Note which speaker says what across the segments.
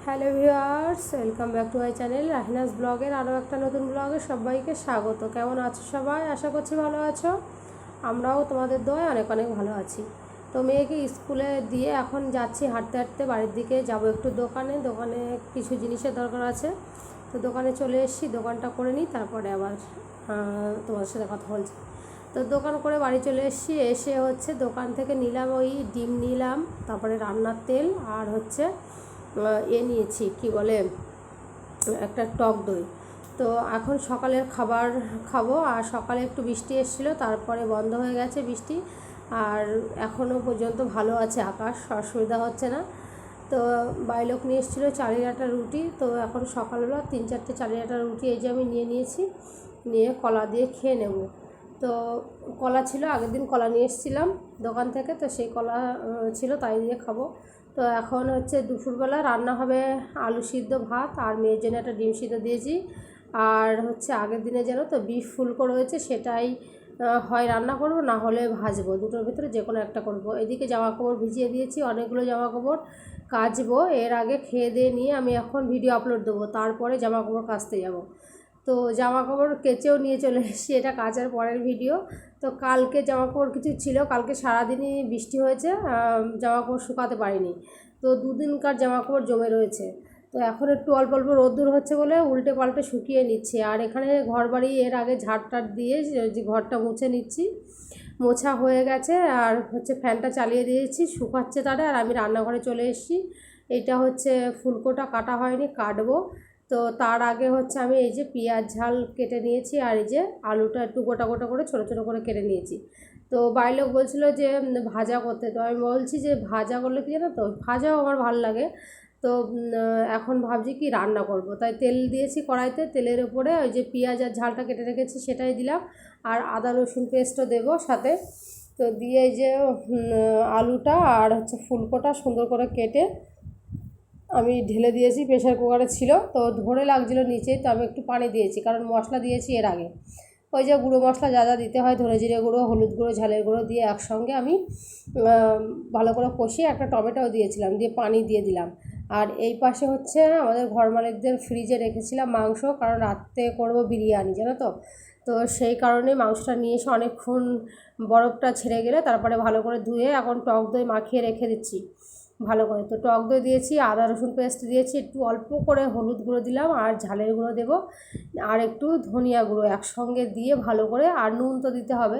Speaker 1: Hello viewers, welcome back to my channel রাহিনাস ব্লগের আরও একটা নতুন ব্লগে সবাইকে স্বাগত। কেমন আছো সবাই? আশা করছি ভালো আছো। আমরাও তোমাদের দোয়ায় অনেক অনেক ভালো আছি। তো মেয়েকে স্কুলে দিয়ে এখন যাচ্ছি হাঁটতে হাঁটতে বাড়ির দিকে, যাব একটু দোকানে কিছু জিনিসের দরকার আছে। তো দোকানে চলে এসেছি, দোকানটা করে নিই, তারপরে আবার তোমাদের সাথে কথা বলছি। তো দোকান করে বাড়ি চলে এসেছি, এসে হচ্ছে দোকান থেকে নিলাম ওই ডিম নিলাম, তারপরে রান্নার তেল আর হচ্ছে নিয়েছি কি বলে একটা টক দই। তো এখন সকালের খাবার খাবো, আর সকালে একটু বৃষ্টি এসেছিলো, তারপরে বন্ধ হয়ে গেছে বৃষ্টি, আর এখনও পর্যন্ত ভালো আছে আকাশ, অসুবিধা হচ্ছে না। তো বাইলোক নিয়ে এসেছিলো চালের আটা রুটি, তো এখন সকালবেলা 3-4টে চালের আটা রুটি এই যে আমি নিয়েছি, নিয়ে কলা দিয়ে খেয়ে নেব। তো কলা ছিল, আগের দিন কলা নিয়ে এসেছিলাম দোকান থেকে, তো সেই কলা ছিল, তাই দিয়ে খাবো। তো এখন হচ্ছে দুপুরবেলা রান্না হবে আলু সিদ্ধ ভাত, আর মেয়ের জন্য একটা ডিম সিদ্ধ দিয়েছি, আর হচ্ছে আগের দিনে যেন তো বিফ ফুলকো রয়েছে, সেটাই হয় রান্না করব, না হলে ভাজবো, দুটোর ভিতরে যে কোনো একটা করব। এদিকে জামা কাপড় ভিজিয়ে দিয়েছি, অনেকগুলো জামা কাপড় কাচবো, এর আগে খেয়ে দিয়ে নিয়ে আমি এখন ভিডিও আপলোড দেবো, তারপরে জামা কাপড় কাচতে যাব। তো জামা কাপড় কেচেও নিয়ে চলে এসেছি, এটা কাচার পরের ভিডিও। তো কালকে জামা কাপড় কিছু ছিল, কালকে সারাদিনই বৃষ্টি হয়েছে, জামা কাপড় শুকাতে পারিনি, তো দুদিনকার জামা কাপড় জমে রয়েছে। তো এখন একটু অল্প অল্প রোদ্দুর হচ্ছে বলে উল্টে পাল্টে শুকিয়ে নিচ্ছে, আর এখানে ঘর বাড়ি এর আগে ঝাড়টাট দিয়ে যে ঘরটা মুছে নিচ্ছি, মোছা হয়ে গেছে, আর হচ্ছে ফ্যানটা চালিয়ে দিয়েছি, শুকাচ্ছে তারে, আর আমি রান্নাঘরে চলে এসেছি। এইটা হচ্ছে ফুলকোটা কাটা হয়নি, কাটবো। তো তার আগে হচ্ছে আমি এই যে পেঁয়াজ ঝাল কেটে নিয়েছি, আর এই যে আলুটা একটু গোটা গোটা করে ছোটো ছোটো করে কেটে নিয়েছি। তো বাইলোক বলছিল যে ভাজা করতে, তো আমি বলছি যে ভাজা করলে কি জানো তো, ভাজাও আমার ভালো লাগে। তো এখন ভাবছি কি রান্না করব, তাই তেল দিয়েছি কড়াইতে, তেলের উপরে ওই যে পেঁয়াজ আর ঝালটা কেটে রেখেছি সেটাই দিলাম, আর আদা রসুন পেস্টও দেবো সাথে। তো দিয়ে এই যে আলুটা আর হচ্ছে ফুলকোটা সুন্দর করে কেটে আমি ঢেলে দিয়েছি, প্রেশার কুকারে ছিল তো ধরে লাগছিলো নিচেই, তো আমি একটু পানি দিয়েছি, কারণ মশলা দিয়েছি এর আগে, ওই যে গুঁড়ো মশলা যা যা দিতে হয়, ধনে জিরে গুঁড়ো, হলুদ গুঁড়ো, ঝালের গুঁড়ো দিয়ে একসঙ্গে আমি ভালো করে কষিয়ে একটা টমেটোও দিয়েছিলাম, দিয়ে পানি দিয়ে দিলাম। আর এই পাশে হচ্ছে আমাদের ঘর মালিকদের ফ্রিজে রেখেছিলাম মাংস, কারণ রাত্রে করবো বিরিয়ানি, জানো তো। তো সেই কারণে মাংসটা নিয়ে এসে অনেকক্ষণ বরফটা ছেড়ে গেলে তারপরে ভালো করে ধুয়ে এখন টক দই মাখিয়ে রেখে দিচ্ছি ভালো করে। তো টক দই দিয়েছি, আদা রসুন পেস্ট দিয়েছি, একটু অল্প করে হলুদ গুঁড়ো দিলাম, আর ঝালের গুঁড়ো দেবো, আর একটু ধনিয়া গুঁড়ো একসঙ্গে দিয়ে ভালো করে, আর নুন তো দিতে হবে,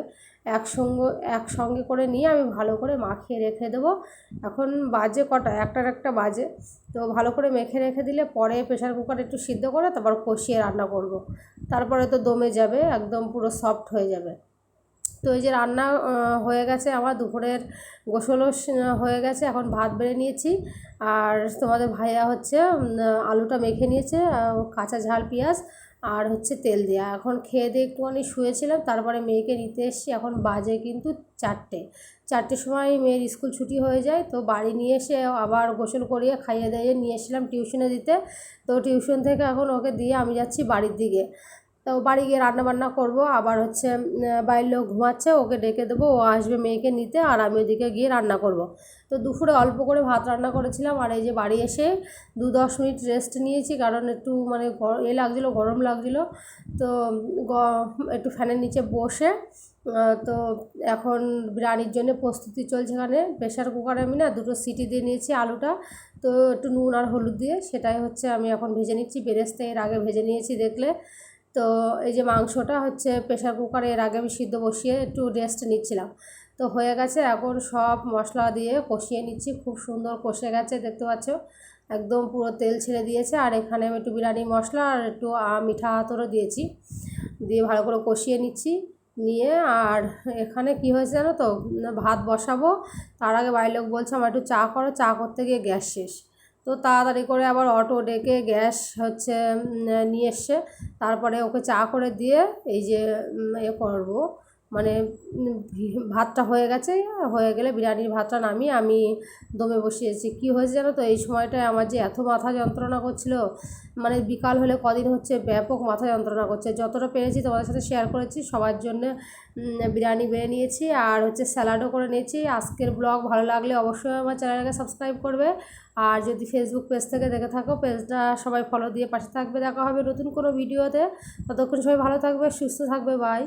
Speaker 1: একসঙ্গে করে নিয়ে আমি ভালো করে মাখিয়ে রেখে দেবো। এখন বাজে কটা, একটা বাজে। তো ভালো করে মেখে রেখে দিলে পরে প্রেশার কুকারে একটু সিদ্ধ করে তারপর কষিয়ে রান্না করব, তারপরে তো দমে যাবে, একদম পুরো সফট হয়ে যাবে। তো এই যে রান্না হয়ে গেছে, আমার দুপুরের গোসলও হয়ে গেছে, এখন ভাত বেড়ে নিয়েছি, আর তোমাদের ভাইয়া হচ্ছে আলুটা মেখে নিয়েছে, কাঁচা ঝাল পেঁয়াজ আর হচ্ছে তেল দেওয়া। এখন খেয়ে দিয়ে একটুখানি শুয়েছিলাম, তারপরে মেয়েকে নিতে এসেছি, এখন বাজে কিন্তু 4টের সময় মেয়ের স্কুল ছুটি হয়ে যায়। তো বাড়ি নিয়ে এসে আবার গোসল করিয়ে খাইয়ে দাইয়ে নিয়ে এসেছিলাম টিউশনে দিতে। তো টিউশন থেকে এখন ওকে দিয়ে আমি যাচ্ছি বাড়ির দিকে। তো বাড়ি গিয়ে রান্নাবান্না করব, আবার হচ্ছে বাড়ির লোক ঘুমাচ্ছে, ওকে ডেকে দেবো, ও আসবে মেয়েকে নিতে, আর আমি ওদিকে গিয়ে রান্না করব। তো দুপুরে অল্প করে ভাত রান্না করেছিলাম, আর এই যে বাড়ি এসে 2-10 মিনিট রেস্ট নিয়েছি, কারণ একটু মানে লাগছিলো, গরম লাগছিলো। তো একটু ফ্যানের নিচে বসে তো এখন বিরিয়ানির জন্য প্রস্তুতি চলছে। এখানে প্রেশার কুকারে আমি না 2টো সিটি দিয়ে নিয়েছি আলুটা, তো একটু নুন আর হলুদ দিয়ে সেটাই হচ্ছে আমি এখন ভেজে নিচ্ছি, বেরেস্তা এর আগে ভেজে নিয়েছি দেখলে। তো এই যে মাংসটা হচ্ছে প্রেশার কুকারে এর আগে আমি সিদ্ধ বসিয়ে একটু রেস্ট নিচ্ছিলাম, তো হয়ে গেছে, এখন সব মশলা দিয়ে কষিয়ে নিচ্ছি, খুব সুন্দর কষে গেছে দেখতে পাচ্ছ, একদম পুরো তেল ছেড়ে দিয়েছে। আর এখানে আমি একটু বিরিয়ানি মশলা আর একটু মিঠা আতরও দিয়েছি, দিয়ে ভালো করে কষিয়ে নিচ্ছি নিয়ে। আর এখানে কি হয়েছে জানো তো, ভাত বসাবো, তার আগে বাড়ির লোক বলছে আমার একটু চা করো, চা করতে গিয়ে গ্যাস শেষ। তো তাড়াতাড়ি করে আবার অটো ডেকে গ্যাস হচ্ছে নিয়ে এসছে, তারপরে ওকে চা করে দিয়ে এই যে করবো, মানে ভাতটা হয়ে গেছে, হয়ে গেলে বিরিয়ানির ভাতটা নামিয়ে আমি দমে বসিয়েছি। কি হয়েছে জানো তো, এই সময়টায় আমার যে এত মাথা যন্ত্রণা করছিল, মানে বিকাল হলে কদিন হচ্ছে ব্যাপক মাথা যন্ত্রণা করছে। যতটা পেরেছি তোমাদের সাথে শেয়ার করেছি। সবার জন্য বিরিয়ানি বেড়ে নিয়েছি আর হচ্ছে স্যালাডও করে নিয়েছি। আজকের ব্লগ ভালো লাগলে অবশ্যই আমার চ্যানেলটাকে সাবস্ক্রাইব করবে। আর যদি ফেসবুক পেজ থেকে দেখে থাকো, পেজটা সবাই ফলো দিয়ে পাশে থাকবে। দেখা হবে নতুন কোনো ভিডিওতে। ততক্ষণ সবাই ভালো থাকবে, সুস্থ থাকবে, বাই।